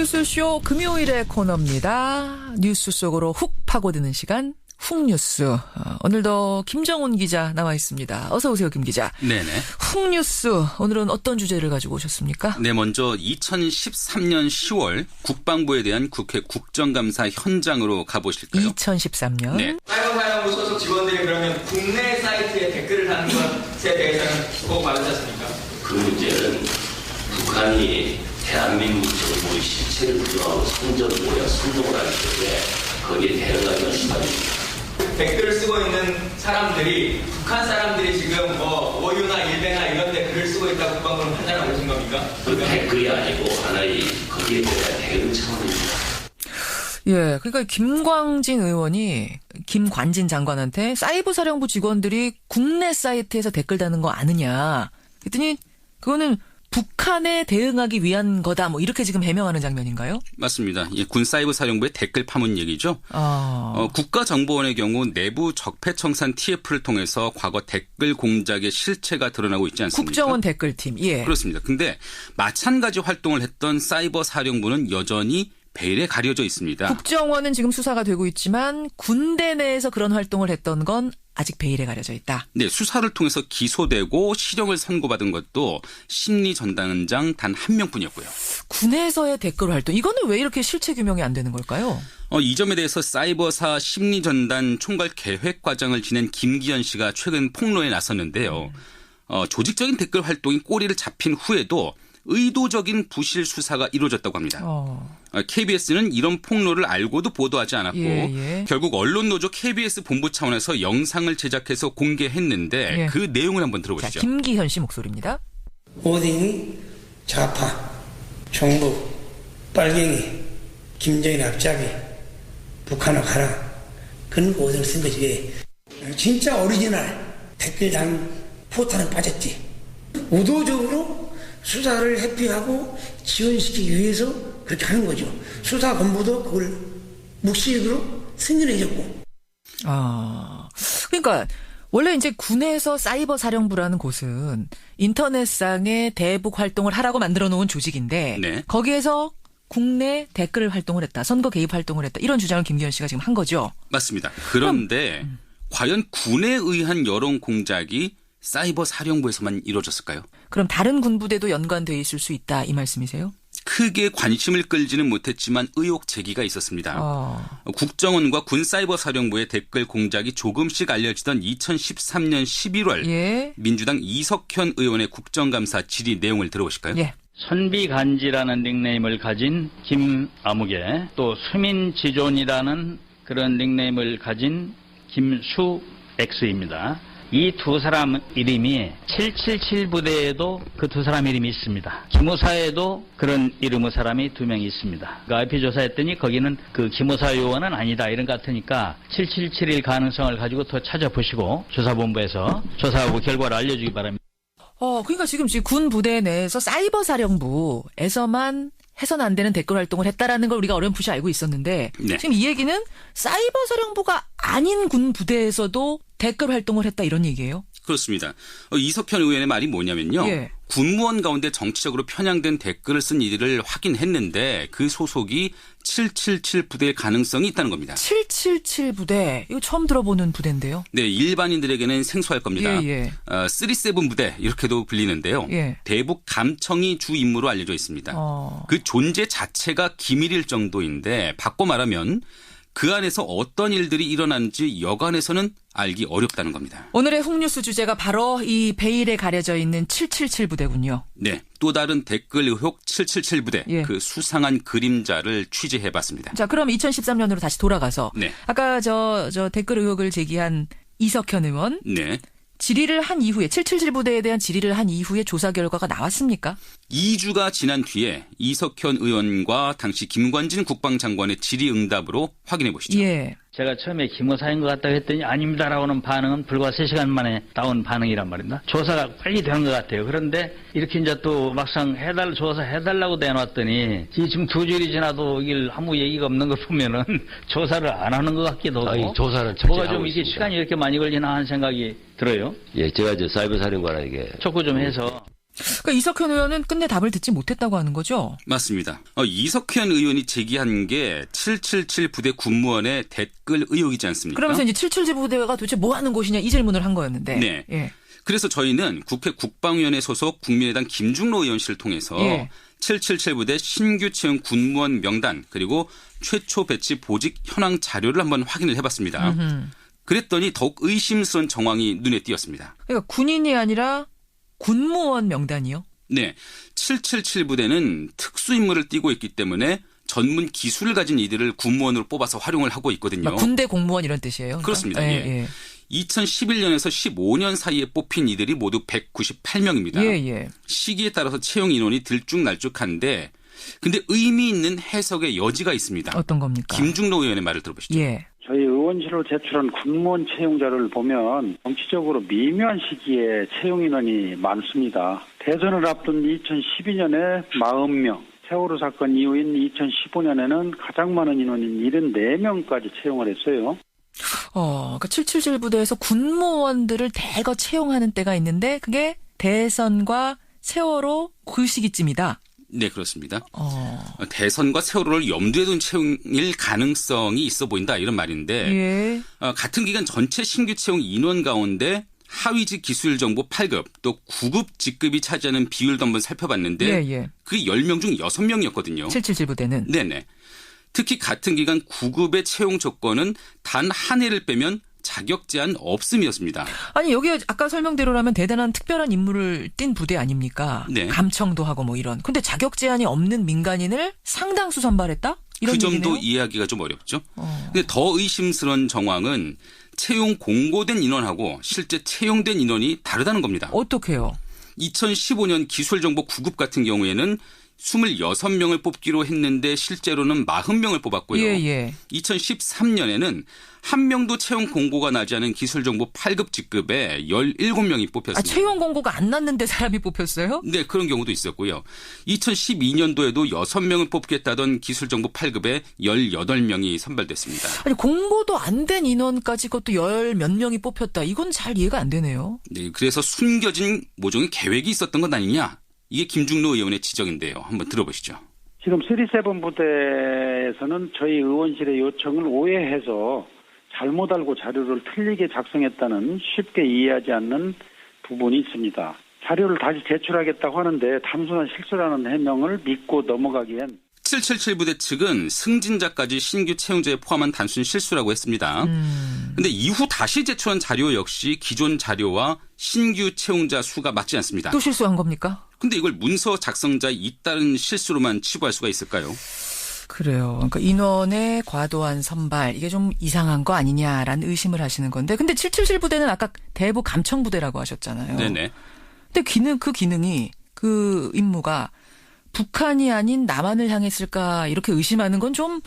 뉴스쇼 금요일의 코너입니다. 뉴스 속으로 훅 파고드는 시간 훅뉴스. 오늘도 김정훈 기자 나와 있습니다. 어서 오세요, 김 기자. 네네. 훅뉴스. 오늘은 어떤 주제를 가지고 오셨습니까? 네, 먼저 2013년 10월 국방부에 대한 국회 국정감사 현장으로 가보실까요? 2013년. 네. 사이버사령부 소속 직원들이 그러면 국내 사이트에 댓글을 다는 것에 대해서는 주목받지 않습니까? 그 문제는 북한이 대한민국 정부의 실체를 부정하고 선동을 하기 때문에 거기에 대응하기가 심합니다. 댓글을 쓰고 있는 사람들이 북한 사람들이 지금 뭐 오유나 일베나 이런 데 글을 쓰고 있다고 국방부는 판단하고 계신 겁니까? 그 댓글이 아니고 하나의 거기에 대한 대응 차원입니다. 예, 그러니까 김광진 의원이 김관진 장관한테 사이버 사령부 직원들이 국내 사이트에서 댓글 다는 거 아느냐. 그랬더니 그거는 북한에 대응하기 위한 거다. 뭐 이렇게 지금 해명하는 장면인가요? 맞습니다. 예, 군 사이버 사령부의 댓글 파문 얘기죠. 국가정보원의 경우 내부 적폐청산 TF를 통해서 과거 댓글 공작의 실체가 드러나고 있지 않습니까? 국정원 댓글팀. 예. 그렇습니다. 근데 마찬가지 활동을 했던 사이버 사령부는 여전히 베일에 가려져 있습니다. 국정원은 지금 수사가 되고 있지만 군대 내에서 그런 활동을 했던 건 아직 베일에 가려져 있다. 네, 수사를 통해서 기소되고 실형을 선고받은 것도 심리전단장 단 한 명뿐이었고요. 군에서의 댓글 활동, 이거는 왜 이렇게 실체 규명이 안 되는 걸까요? 이 점에 대해서 사이버사 심리전단 총괄 계획과장을 지낸 김기현 씨가 최근 폭로에 나섰는데요. 조직적인 댓글 활동이 꼬리를 잡힌 후에도 의도적인 부실 수사가 이루어졌다고 합니다. KBS는 이런 폭로를 알고도 보도하지 않았고 결국 언론노조 KBS 본부 차원에서 영상을 제작해서 공개했는데 그 내용을 한번 들어보시죠. 자, 김기현 씨 목소리입니다. 오딩이 좌파, 종북, 빨갱이, 김정일 앞잡이, 북한을 가라. 그런 오딩을 쓴 거지. 진짜 오리지널 댓글 단 포탄은 빠졌지. 의도적으로 수사를 회피하고 지원시키기 위해서 그렇게 하는 거죠. 수사본부도 그걸 묵시적으로 승인해줬고. 그러니까 원래 이제 군에서 사이버 사령부라는 곳은 인터넷상의 대북 활동을 하라고 만들어 놓은 조직인데 네. 거기에서 국내 댓글 활동을 했다. 선거 개입 활동을 했다. 이런 주장을 김기현 씨가 지금 한 거죠. 맞습니다. 그런데 과연 군에 의한 여론 공작이 사이버 사령부에서만 이루어졌을까요? 그럼 다른 군부대도 연관돼 있을 수 있다 이 말씀이세요? 크게 관심을 끌지는 못했지만 의혹 제기가 있었습니다. 국정원과 군 사이버 사령부의 댓글 공작이 조금씩 알려지던 2013년 11월 민주당 이석현 의원의 국정감사 질의 내용을 들어보실까요? 예. 선비간지라는 닉네임을 가진 김아무개, 또 수민지존이라는 그런 닉네임을 가진 김수X입니다. 이 두 사람 이름이 777 부대에도 그 두 사람 이름이 있습니다. 기무사에도 그런 이름의 사람이 두 명 있습니다. 그 IP 조사했더니 거기는 그 기무사 요원은 아니다 이런 것 같으니까 7771 가능성을 가지고 더 찾아보시고 조사본부에서 조사하고 결과를 알려주기 바랍니다. 그러니까 지금 군 부대 내에서 사이버 사령부에서만 해서는 안 되는 댓글 활동을 했다라는 걸 우리가 어렴풋이 알고 있었는데 지금 이 얘기는 사이버 사령부가 아닌 군 부대에서도 댓글 활동을 했다 이런 얘기예요? 그렇습니다. 이석현 의원의 말이 뭐냐면요. 군무원 가운데 정치적으로 편향된 댓글을 쓴 이들을 확인했는데 그 소속이 777 부대의 가능성이 있다는 겁니다. 777 부대. 이거 처음 들어보는 부대인데요. 네, 일반인들에게는 생소할 겁니다. 37 부대 이렇게도 불리는데요. 대북 감청이 주 임무로 알려져 있습니다. 그 존재 자체가 기밀일 정도인데 바꿔 말하면 그 안에서 어떤 일들이 일어나는지 여간에서는 알기 어렵다는 겁니다. 오늘의 훅뉴스 주제가 바로 이 베일에 가려져 있는 777 부대군요. 네, 또 다른 댓글 의혹 777 부대 그 수상한 그림자를 취재해봤습니다. 자, 그럼 2013년으로 다시 돌아가서 아까 저 댓글 의혹을 제기한 이석현 의원. 질의를 한 이후에 777 부대에 대한 질의를 한 이후에 조사 결과가 나왔습니까? 2주가 지난 뒤에 이석현 의원과 당시 김관진 국방장관의 질의응답으로 확인해 보시죠. 제가 처음에 기무사인 것 같다고 했더니 아닙니다라고는 반응은 불과 3시간 만에 나온 반응이란 말입니다. 조사가 빨리 된 것 같아요. 그런데 이렇게 이제 또 막상 조사해달라고 내놨더니 지금 2주일이 지나도 이게 아무 얘기가 없는 거 보면은 조사를 안 하는 것 같기도 하고. 조사를 뭐가 좀 이게 시간이 이렇게 많이 걸리나 하는 생각이 들어요. 제가 이제 사이버 사령관에게 촉구 좀 해서. 그러니까 이석현 의원은 끝내 답을 듣지 못했다고 하는 거죠? 맞습니다. 이석현 의원이 제기한 게 777 부대 군무원의 댓글 의혹이지 않습니까? 그러면서 이제 777 부대가 도대체 뭐 하는 곳이냐 이 질문을 한 거였는데. 네. 예. 그래서 저희는 국회 국방위원회 소속 국민의당 김중로 의원실을 통해서 예. 777 부대 신규 채용 군무원 명단 그리고 최초 배치 보직 현황 자료를 한번 확인을 해봤습니다. 그랬더니 더욱 의심스러운 정황이 눈에 띄었습니다. 그러니까 군인이 아니라 군무원 명단이요? 네. 777 부대는 특수임무를 띠고 있기 때문에 전문 기술을 가진 이들을 군무원으로 뽑아서 활용을 하고 있거든요. 그러니까 군대 공무원 이런 뜻이에요? 그러니까? 그렇습니다. 예. 2011년에서 15년 사이에 뽑힌 이들이 모두 198명입니다. 예. 시기에 따라서 채용 인원이 들쭉날쭉한데 근데 의미 있는 해석의 여지가 있습니다. 어떤 겁니까? 김중로 의원의 말을 들어보시죠. 예. 저희 의원실로 제출한 군무원 채용 자료를 보면 정치적으로 미묘한 시기에 채용 인원이 많습니다. 대선을 앞둔 2012년에 40명, 세월호 사건 이후인 2015년에는 가장 많은 인원인 74명까지 채용을 했어요. 그러니까 777 부대에서 군무원들을 대거 채용하는 때가 있는데 그게 대선과 세월호 그 시기쯤이다. 네, 그렇습니다. 대선과 세월호를 염두에 둔 채용일 가능성이 있어 보인다 이런 말인데 예. 같은 기간 전체 신규 채용 인원 가운데 하위직 기술정보 8급 또 9급 직급이 차지하는 비율도 한번 살펴봤는데 그게 10명 중 6명이었거든요. 777 부대는. 네네. 특히 같은 기간 9급의 채용 조건은 단 한 해를 빼면 자격 제한 없음이었습니다. 아니 여기 아까 설명대로라면 대단한 특별한 임무를 띈 부대 아닙니까? 네. 감청도 하고 뭐 이런. 근데 자격 제한이 없는 민간인을 상당수 선발했다? 이런 그 점도 얘기네요? 이해하기가 좀 어렵죠. 근데 더 의심스러운 정황은 채용 공고된 인원하고 실제 채용된 인원이 다르다는 겁니다. 어떻게요? 2015년 기술정보 9급 같은 경우에는 26명을 뽑기로 했는데 실제로는 40명을 뽑았고요. 2013년에는 한 명도 채용 공고가 나지 않은 기술정보 8급 직급에 17명이 뽑혔습니다. 채용 공고가 안 났는데 사람이 뽑혔어요? 네, 그런 경우도 있었고요. 2012년도에도 6명을 뽑겠다던 기술정보 8급에 18명이 선발됐습니다. 아니 공고도 안 된 인원까지 그것도 10몇 명이 뽑혔다. 이건 잘 이해가 안 되네요. 네, 그래서 숨겨진 모종의 계획이 있었던 건 아니냐. 이게 김중로 의원의 지적인데요. 한번 들어보시죠. 지금 37 부대에서는 저희 의원실의 요청을 오해해서 잘못 알고 자료를 틀리게 작성했다는 쉽게 이해하지 않는 부분이 있습니다. 자료를 다시 제출하겠다고 하는데 단순한 실수라는 해명을 믿고 넘어가기엔 777 부대 측은 승진자까지 신규 채용자에 포함한 단순 실수라고 했습니다. 그런데 이후 다시 제출한 자료 역시 기존 자료와 신규 채용자 수가 맞지 않습니다. 또 실수한 겁니까? 근데 이걸 문서 작성자의 잇따른 실수로만 치부할 수가 있을까요? 그래요. 그러니까 인원의 과도한 선발 이게 좀 이상한 거 아니냐라는 의심을 하시는 건데 근데 777 부대는 아까 대부 감청 부대라고 하셨잖아요. 네네. 근데 그 기능이 그 임무가 북한이 아닌 남한을 향했을까 이렇게 의심하는 건 좀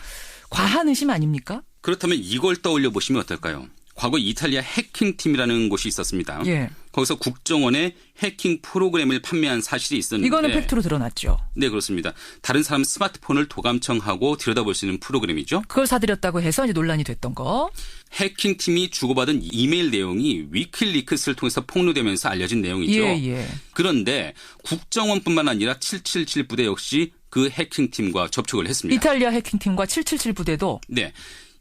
과한 의심 아닙니까? 그렇다면 이걸 떠올려 보시면 어떨까요? 과거 이탈리아 해킹팀이라는 곳이 있었습니다. 예. 거기서 국정원에 해킹 프로그램을 판매한 사실이 있었는데 이거는 팩트로 드러났죠. 네, 그렇습니다. 다른 사람 스마트폰을 도감청하고 들여다볼 수 있는 프로그램이죠. 그걸 사들였다고 해서 이제 논란이 됐던 거. 해킹팀이 주고받은 이메일 내용이 위킬리크스를 통해서 폭로되면서 알려진 내용이죠. 예. 그런데 국정원뿐만 아니라 777 부대 역시 그 해킹팀과 접촉을 했습니다. 이탈리아 해킹팀과 777 부대도 네.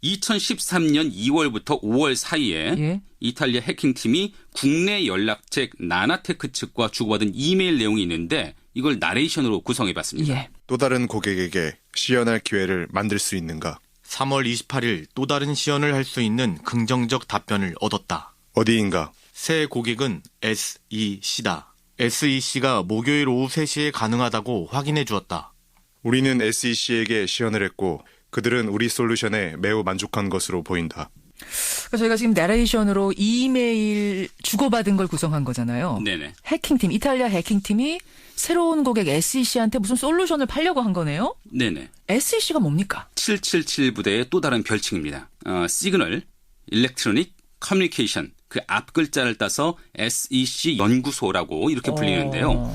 2013년 2월부터 5월 사이에 이탈리아 해킹팀이 국내 연락책 나나테크 측과 주고받은 이메일 내용이 있는데 이걸 나레이션으로 구성해봤습니다. 또 다른 고객에게 시연할 기회를 만들 수 있는가? 3월 28일 또 다른 시연을 할 수 있는 긍정적 답변을 얻었다. 어디인가? 새 고객은 SEC다. SEC가 목요일 오후 3시에 가능하다고 확인해 주었다. 우리는 SEC에게 시연을 했고 그들은 우리 솔루션에 매우 만족한 것으로 보인다. 그러니까 저희가 지금 나레이션으로 이메일 주고받은 걸 구성한 거잖아요. 네네. 해킹팀, 이탈리아 해킹팀이 새로운 고객 SEC한테 무슨 솔루션을 팔려고 한 거네요? 네네. SEC가 뭡니까? 777 부대의 또 다른 별칭입니다. 시그널, 일렉트로닉, 커뮤니케이션 그 앞글자를 따서 SEC 연구소라고 이렇게 불리는데요.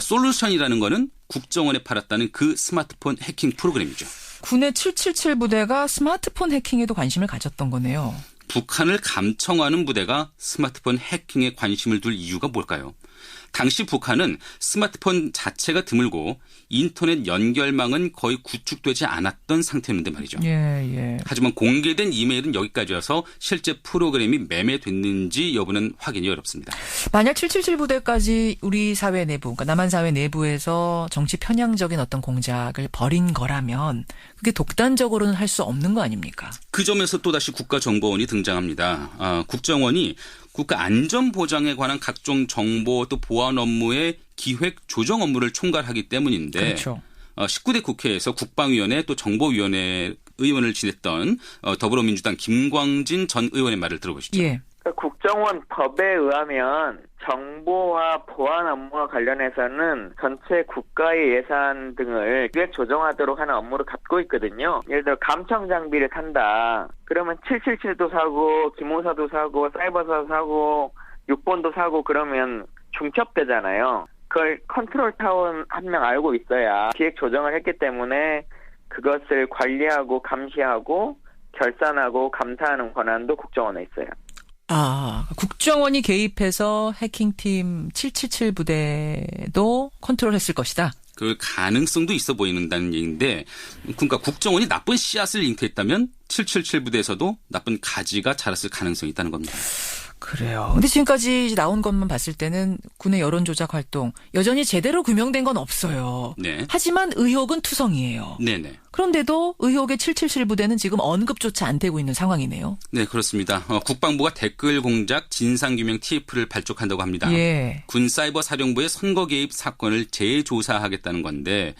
솔루션이라는 거는 국정원에 팔았다는 그 스마트폰 해킹 프로그램이죠. 군의 777 부대가 스마트폰 해킹에도 관심을 가졌던 거네요. 북한을 감청하는 부대가 스마트폰 해킹에 관심을 둘 이유가 뭘까요? 당시 북한은 스마트폰 자체가 드물고 인터넷 연결망은 거의 구축되지 않았던 상태였는데 말이죠. 예. 하지만 공개된 이메일은 여기까지여서 실제 프로그램이 매매됐는지 여부는 확인이 어렵습니다. 만약 777 부대까지 우리 사회 내부, 그러니까 남한 사회 내부에서 정치 편향적인 어떤 공작을 벌인 거라면 그게 독단적으로는 할 수 없는 거 아닙니까? 그 점에서 또다시 국가정보원이 등장합니다. 국정원이 국가 안전 보장에 관한 각종 정보 또 보안 업무의 기획 조정 업무를 총괄하기 때문인데 그렇죠. 19대 국회에서 국방위원회 또 정보위원회 의원을 지냈던 더불어민주당 김광진 전 의원의 말을 들어보시죠. 예. 국정원 법에 의하면 정보와 보안 업무와 관련해서는 전체 국가의 예산 등을 기획 조정하도록 하는 업무를 갖고 있거든요. 예를 들어 감청 장비를 산다. 그러면 777도 사고, 기모사도 사고, 사이버사도 사고, 육본도 사고 그러면 중첩되잖아요. 그걸 컨트롤 타운 한 명 알고 있어야 기획 조정을 했기 때문에 그것을 관리하고 감시하고 결산하고 감사하는 권한도 국정원에 있어요. 국정원이 개입해서 해킹팀 777 부대도 컨트롤했을 것이다. 그 가능성도 있어 보이는다는 얘기인데 그러니까 국정원이 나쁜 씨앗을 잉태했다면 777 부대에서도 나쁜 가지가 자랐을 가능성이 있다는 겁니다. 그래요. 근데 지금까지 나온 것만 봤을 때는 군의 여론조작 활동 여전히 제대로 규명된 건 없어요. 네. 하지만 의혹은 투성이에요. 네네. 그런데도 의혹의 777 부대는 지금 언급조차 안 되고 있는 상황이네요. 네, 그렇습니다. 국방부가 댓글 공작 진상규명 TF를 발족한다고 합니다. 예. 군 사이버 사령부의 선거 개입 사건을 재조사하겠다는 건데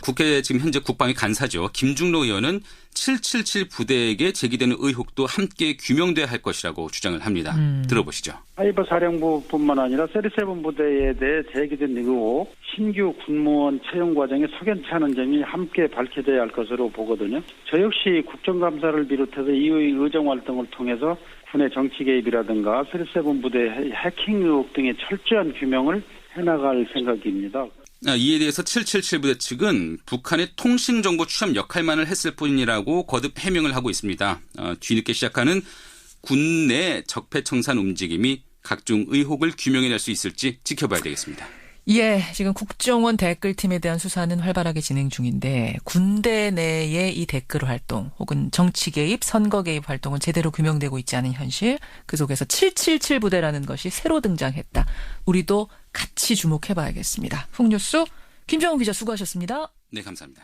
국회 지금 현재 국방위 간사죠. 김중로 의원은 777 부대에게 제기되는 의혹도 함께 규명돼야 할 것이라고 주장을 합니다. 들어보시죠. 사이버 사령부뿐만 아니라 37 부대에 대해 제기된 의혹, 신규 군무원 채용 과정에 석연치 않은 점이 함께 밝혀져야 할 것으로 보거든요. 저 역시 국정감사를 비롯해서 이의 의정 활동을 통해서 군의 정치 개입이라든가 37 부대의 해킹 의혹 등의 철저한 규명을 해나갈 생각입니다. 이에 대해서 777 부대 측은 북한의 통신정보 취합 역할만을 했을 뿐이라고 거듭 해명을 하고 있습니다. 뒤늦게 시작하는 군 내 적폐청산 움직임이 각종 의혹을 규명해낼 수 있을지 지켜봐야 되겠습니다. 예, 지금 국정원 댓글팀에 대한 수사는 활발하게 진행 중인데 군대 내의 이 댓글 활동 혹은 정치 개입, 선거 개입 활동은 제대로 규명되고 있지 않은 현실, 그 속에서 777 부대라는 것이 새로 등장했다. 우리도 같이 주목해봐야겠습니다. 풍뉴스 김정은 기자 수고하셨습니다. 네, 감사합니다.